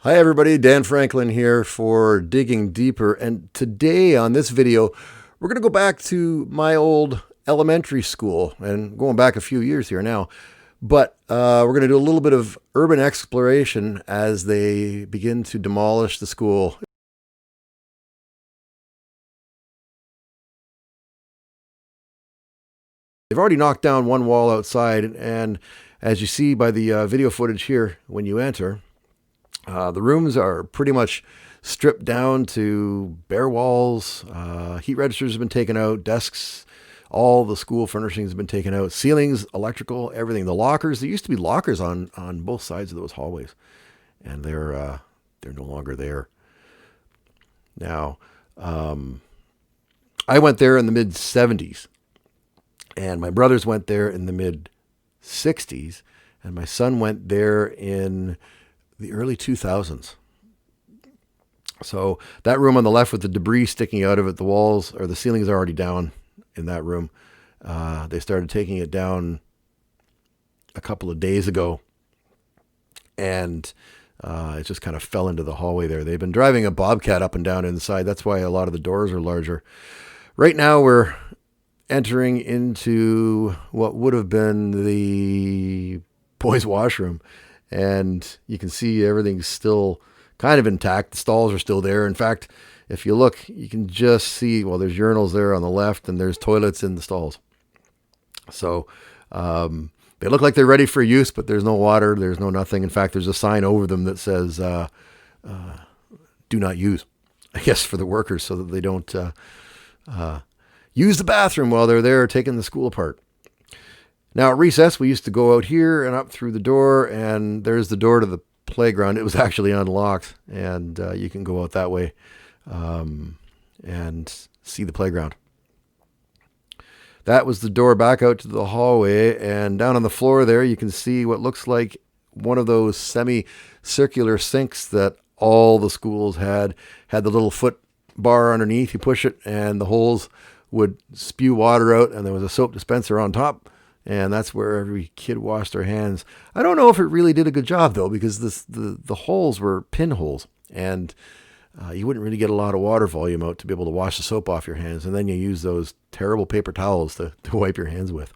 Hi everybody, Dan Franklin here for Digging Deeper, and today on this video we're going to go back to my old elementary school, and going back a few years here now, but we're going to do a little bit of urban exploration as they begin to demolish the school. They've already knocked down one wall outside, and as you see by the video footage here when you enter, the rooms are pretty much stripped down to bare walls. Heat registers have been taken out. Desks, all the school furnishings have been taken out. Ceilings, electrical, everything. The lockers. There used to be lockers on both sides of those hallways, and they're no longer there. Now, I went there in the mid '70s, and my brothers went there in the mid '60s, and my son went there in the early 2000s. So that room on the left with the debris sticking out of it, the walls or the ceilings are already down in that room. They started taking it down a couple of days ago, and it just kind of fell into the hallway there. They've been driving a Bobcat up and down inside. That's why a lot of the doors are larger. Right now we're entering into what would have been the boys' washroom. And you can see everything's still kind of intact. The stalls are still there. In fact, if you look, you can just see, well, there's urinals there on the left and there's toilets in the stalls. So they look like they're ready for use, but there's no water. There's no nothing. In fact, there's a sign over them that says, do not use, I guess, for the workers so that they don't use the bathroom while they're there taking the school apart. Now, at recess, we used to go out here and up through the door, and there's the door to the playground. It was actually unlocked, and you can go out that way and see the playground. That was the door back out to the hallway, and down on the floor there, you can see what looks like one of those semi-circular sinks that all the schools had the little foot bar underneath. You push it, and the holes would spew water out, and there was a soap dispenser on top. And that's where every kid washed their hands. I don't know if it really did a good job, though, because the holes were pinholes, and you wouldn't really get a lot of water volume out to be able to wash the soap off your hands. And then you use those terrible paper towels to wipe your hands with.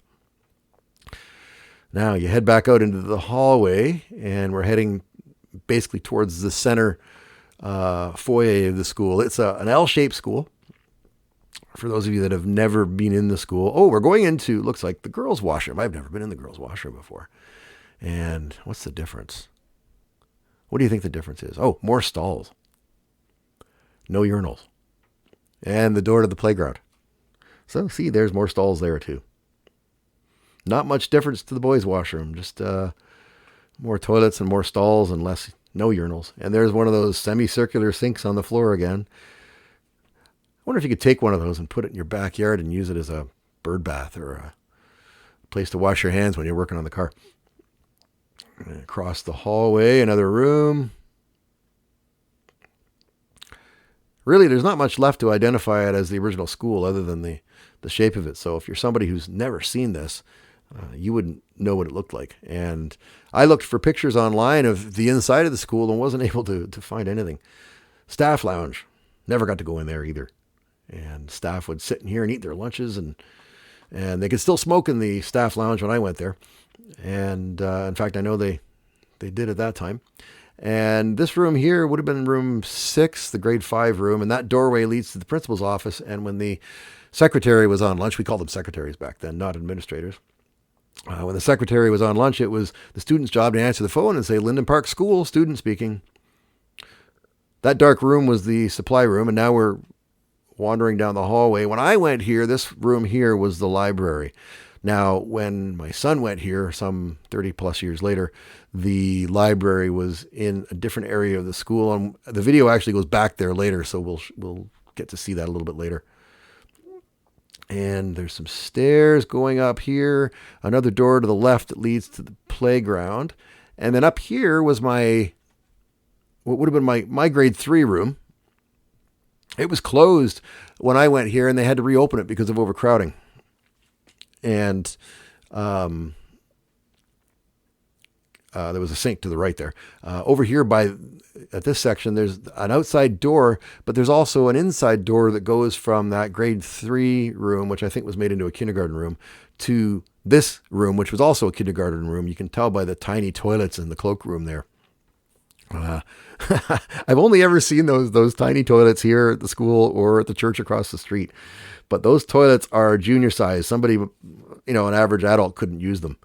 Now you head back out into the hallway, and we're heading basically towards the center foyer of the school. It's an L-shaped school. For those of you that have never been in the school, we're going into, looks like the girls' washroom. I've never been in the girls' washroom before. And what's the difference? What do you think the difference is? Oh, more stalls. No urinals. And the door to the playground. So see, there's more stalls there too. Not much difference to the boys' washroom. Just more toilets and more stalls and no urinals. And there's one of those semicircular sinks on the floor again. I wonder if you could take one of those and put it in your backyard and use it as a bird bath or a place to wash your hands when you're working on the car. And across the hallway, another room. Really, there's not much left to identify it as the original school other than the shape of it. So if you're somebody who's never seen this, you wouldn't know what it looked like. And I looked for pictures online of the inside of the school and wasn't able to find anything. Staff lounge. Never got to go in there either. And staff would sit in here and eat their lunches, and they could still smoke in the staff lounge when I went there. And in fact, I know they did at that time. And this room here would have been room 6, the grade 5 room, and that doorway leads to the principal's office. And when the secretary was on lunch, we called them secretaries back then, not administrators. When the secretary was on lunch, it was the student's job to answer the phone and say, Linden Park School, student speaking. That dark room was the supply room, and now we're wandering down the hallway. When I went here, this room here was the library. Now, when my son went here, some 30 plus years later, the library was in a different area of the school. And the video actually goes back there later, so we'll get to see that a little bit later. And there's some stairs going up here, another door to the left that leads to the playground. And then up here was what would have been my grade 3 room. It was closed when I went here, and they had to reopen it because of overcrowding. And There was a sink to the right there. Over here at this section, there's an outside door, but there's also an inside door that goes from that grade 3 room, which I think was made into a kindergarten room, to this room, which was also a kindergarten room. You can tell by the tiny toilets in the cloakroom there. I've only ever seen those tiny toilets here at the school or at the church across the street. But those toilets are junior size. Somebody, an average adult couldn't use them.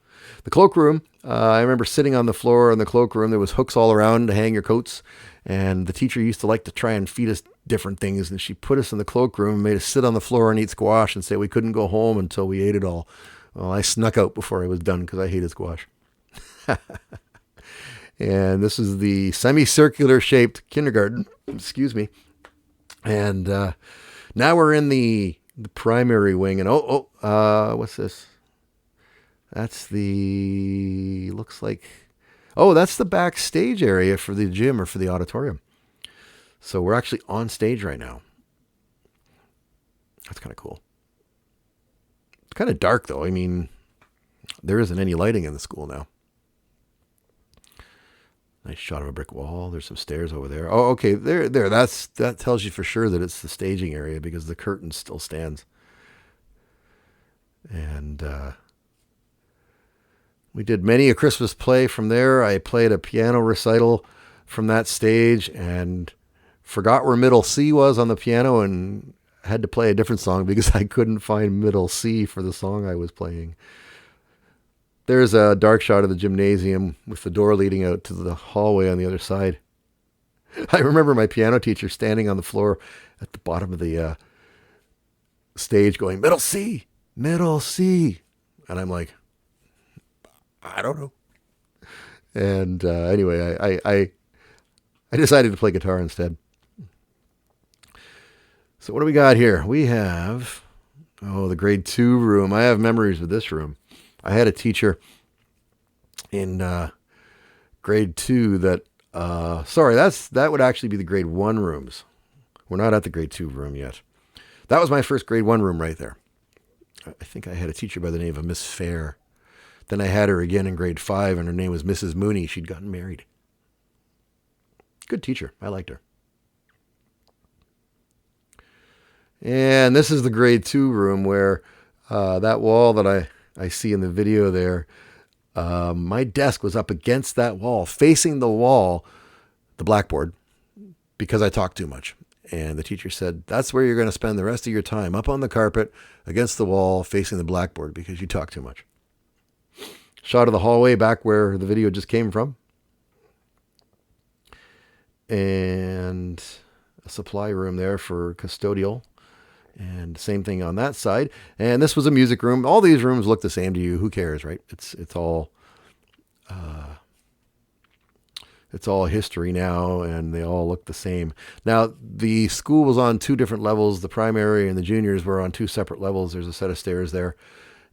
The cloakroom, I remember sitting on the floor in the cloakroom. There was hooks all around to hang your coats. And the teacher used to like to try and feed us different things. And she put us in the cloakroom and made us sit on the floor and eat squash and say we couldn't go home until we ate it all. Well, I snuck out before I was done because I hated squash. And this is the semicircular shaped kindergarten. Excuse me. And now we're in the primary wing. And what's this? That's looks like, that's the backstage area for the gym or for the auditorium. So we're actually on stage right now. That's kind of cool. It's kind of dark though. I mean, there isn't any lighting in the school now. Nice shot of a brick wall. There's some stairs over there. Oh, okay. There. That tells you for sure that it's the staging area because the curtain still stands. And we did many a Christmas play from there. I played a piano recital from that stage and forgot where middle C was on the piano and had to play a different song because I couldn't find middle C for the song I was playing. There's a dark shot of the gymnasium with the door leading out to the hallway on the other side. I remember my piano teacher standing on the floor at the bottom of the stage going, middle C, middle C. And I'm like, I don't know. And anyway, I decided to play guitar instead. So what do we got here? We have, the grade 2 room. I have memories of this room. I had a teacher in grade 2 that, that would actually be the grade 1 rooms. We're not at the grade 2 room yet. That was my first grade 1 room right there. I think I had a teacher by the name of Miss Fair. Then I had her again in grade 5, and her name was Mrs. Mooney. She'd gotten married. Good teacher. I liked her. And this is the grade 2 room where that wall that I see in the video there, my desk was up against that wall, facing the wall, the blackboard, because I talked too much. And the teacher said, that's where you're going to spend the rest of your time, up on the carpet, against the wall, facing the blackboard, because you talk too much. Shot of the hallway back where the video just came from. And a supply room there for custodial. And same thing on that side. And this was a music room. All these rooms look the same to you. Who cares, right? It's all history now, and they all look the same. Now, the school was on 2 different levels. The primary and the juniors were on 2 separate levels. There's a set of stairs there.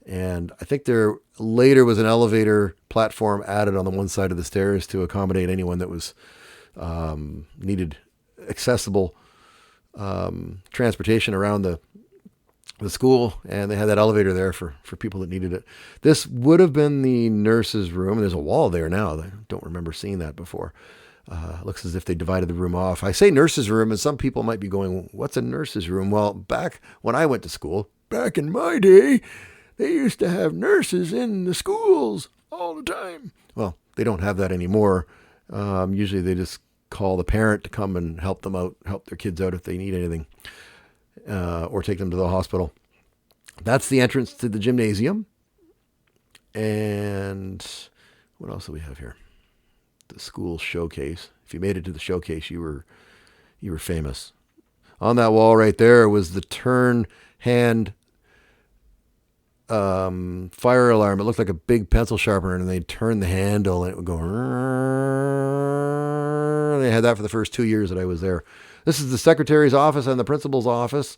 And I think there later was an elevator platform added on the one side of the stairs to accommodate anyone that was needed accessible transportation around the school, and they had that elevator there for people that needed it. This would have been the nurse's room. There's a wall there now. I don't remember seeing that before. Looks as if they divided the room off. I say nurse's room, and some people might be going, what's a nurse's room? Well, back when I went to school, back in my day, they used to have nurses in the schools all the time. Well, they don't have that anymore. Usually they just call the parent to come and help them out, help their kids out if they need anything, or take them to the hospital. That's the entrance to the gymnasium. And what else do we have here? The school showcase. If you made it to the showcase, you were famous. On that wall right there was the turn hand fire alarm. It looked like a big pencil sharpener, and they'd turn the handle and it would go. They had that for the first 2 years that I was there. This is the secretary's office and the principal's office.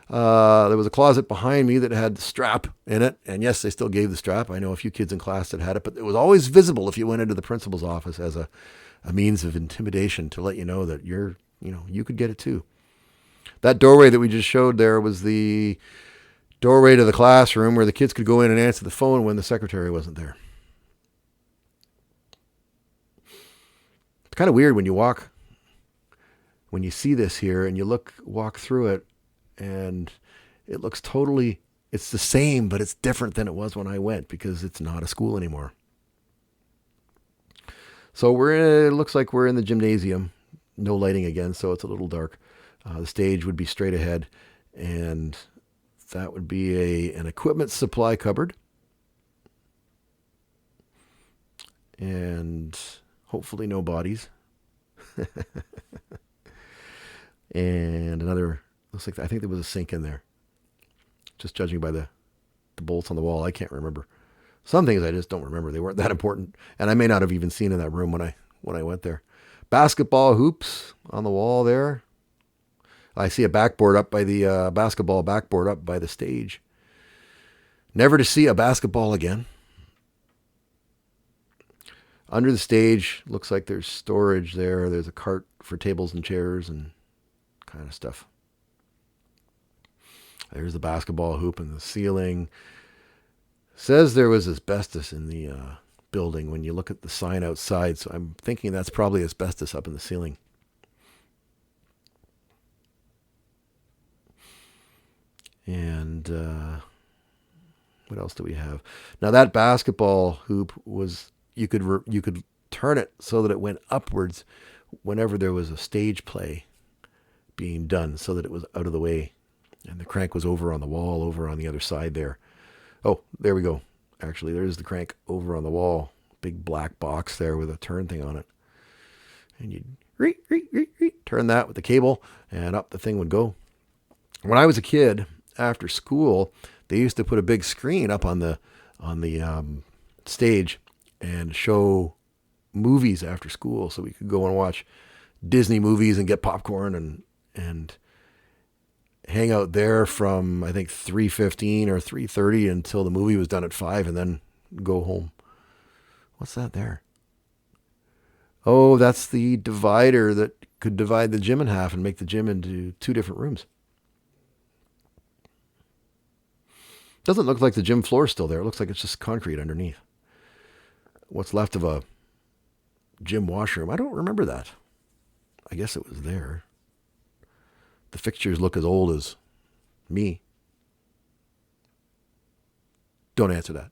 There was a closet behind me that had the strap in it. And yes, they still gave the strap. I know a few kids in class that had it, but it was always visible if you went into the principal's office as a means of intimidation to let you know that you could get it too. That doorway that we just showed there was the doorway to the classroom where the kids could go in and answer the phone when the secretary wasn't there. kind of weird when you see this here and you walk through it, and it looks totally, it's the same, but it's different than it was when I went because it's not a school anymore. So it looks like we're in the gymnasium. No lighting again, so it's a little dark. The stage would be straight ahead, and that would be an equipment supply cupboard. And hopefully no bodies. And another, looks like, I think there was a sink in there. Just judging by the bolts on the wall, I can't remember. Some things I just don't remember. They weren't that important. And I may not have even seen in that room when I went there. Basketball hoops on the wall there. I see a backboard up by the basketball backboard up by the stage. Never to see a basketball again. Under the stage, looks like there's storage there. There's a cart for tables and chairs and kind of stuff. There's the basketball hoop in the ceiling. Says there was asbestos in the building when you look at the sign outside, so I'm thinking that's probably asbestos up in the ceiling. And what else do we have? Now that basketball hoop was, you could turn it so that it went upwards whenever there was a stage play being done, so that it was out of the way. And the crank was over on the wall, over on the other side there. Oh, there we go. Actually, there's the crank over on the wall. Big black box there with a turn thing on it. And you'd turn that with the cable, and up the thing would go. When I was a kid, after school, they used to put a big screen up on the stage and show movies after school, so we could go and watch Disney movies and get popcorn and hang out there from, I think, 3:15 or 3:30 until the movie was done at 5, and then go home. What's that there? Oh, that's the divider that could divide the gym in half and make the gym into 2 different rooms. Doesn't look like the gym floor is still there. It looks like it's just concrete underneath. What's left of a gym washroom? I don't remember that. I guess it was there. The fixtures look as old as me. Don't answer that.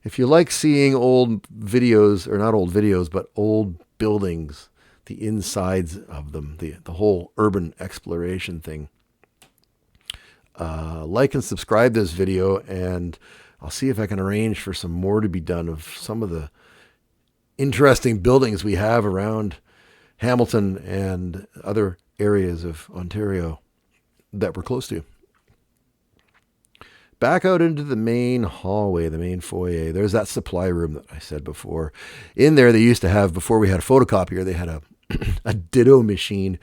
If you like seeing old videos, or not old videos, but old buildings, the insides of them, the whole urban exploration thing, like and subscribe this video, and I'll see if I can arrange for some more to be done of some of the interesting buildings we have around Hamilton and other areas of Ontario that we're close to. Back out into the main hallway, the main foyer, there's that supply room that I said before. In there, they used to have, before we had a photocopier, they had a ditto machine.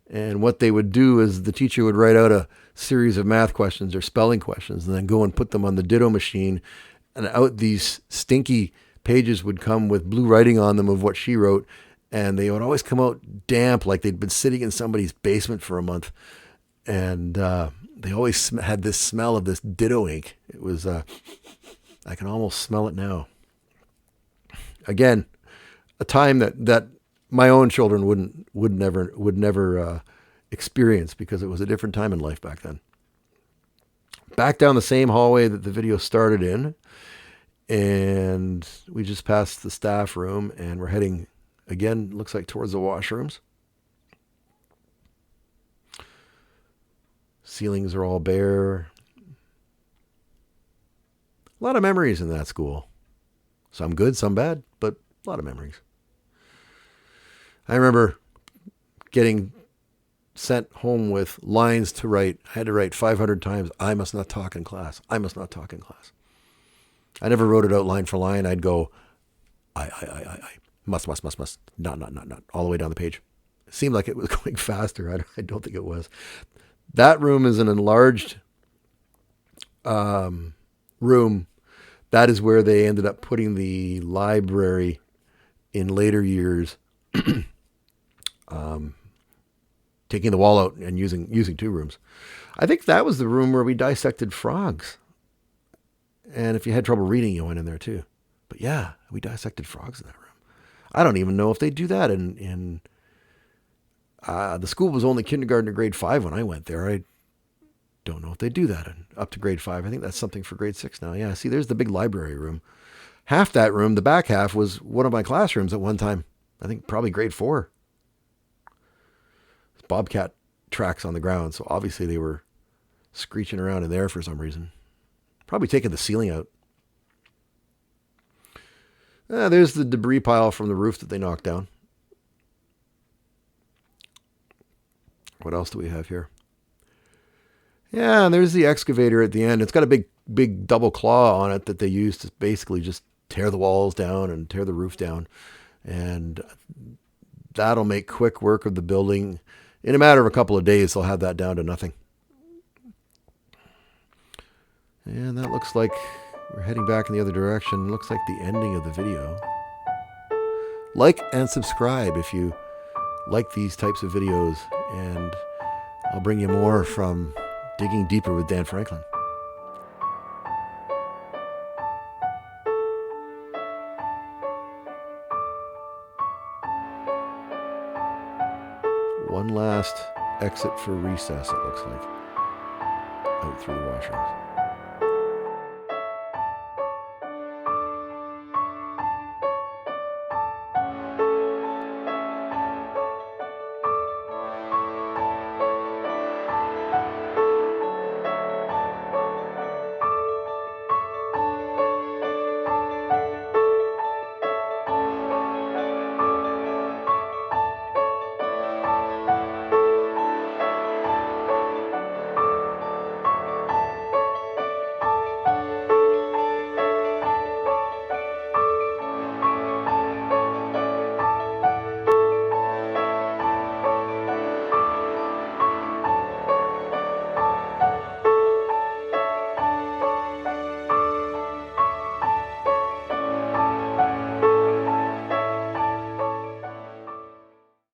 And what they would do is the teacher would write out a series of math questions or spelling questions and then go and put them on the ditto machine. And out these stinky pages would come with blue writing on them of what she wrote. And they would always come out damp, like they'd been sitting in somebody's basement for a month. And they always had this smell of this ditto ink. It was, I can almost smell it now. Again, a time that my own children would never experience, because it was a different time in life back then. Back down the same hallway that the video started in, and we just passed the staff room, and we're heading again, looks like towards the washrooms. Ceilings are all bare. A lot of memories in that school. Some good, some bad, but a lot of memories. I remember getting sent home with lines to write. I had to write 500 times, "I must not talk in class. I must not talk in class." I never wrote it out line for line. I'd go, I, must, not, all the way down the page. It seemed like it was going faster. I don't think it was. That room is an enlarged room. That is where they ended up putting the library in later years, taking the wall out and using 2 rooms. I think that was the room where we dissected frogs. And if you had trouble reading, you went in there too. But yeah, we dissected frogs in that room. I don't even know if they do that in the school was only kindergarten to grade 5 when I went there. I don't know if they do that up to grade 5. I think that's something for grade 6 now. Yeah, see, there's the big library room. Half that room, the back half, was one of my classrooms at one time. I think probably grade 4. Bobcat tracks on the ground, so obviously they were screeching around in there for some reason. Probably taking the ceiling out. There's the debris pile from the roof that they knocked down. What else do we have here? Yeah, and there's the excavator at the end. It's got a big double claw on it that they use to basically just tear the walls down and tear the roof down. And that'll make quick work of the building. In a matter of a couple of days, they'll have that down to nothing. And that looks like we're heading back in the other direction. Looks like the ending of the video. Like and subscribe if you like these types of videos, and I'll bring you more from Digging Deeper with Dan Franklin. One last exit for recess, it looks like, out through the washrooms.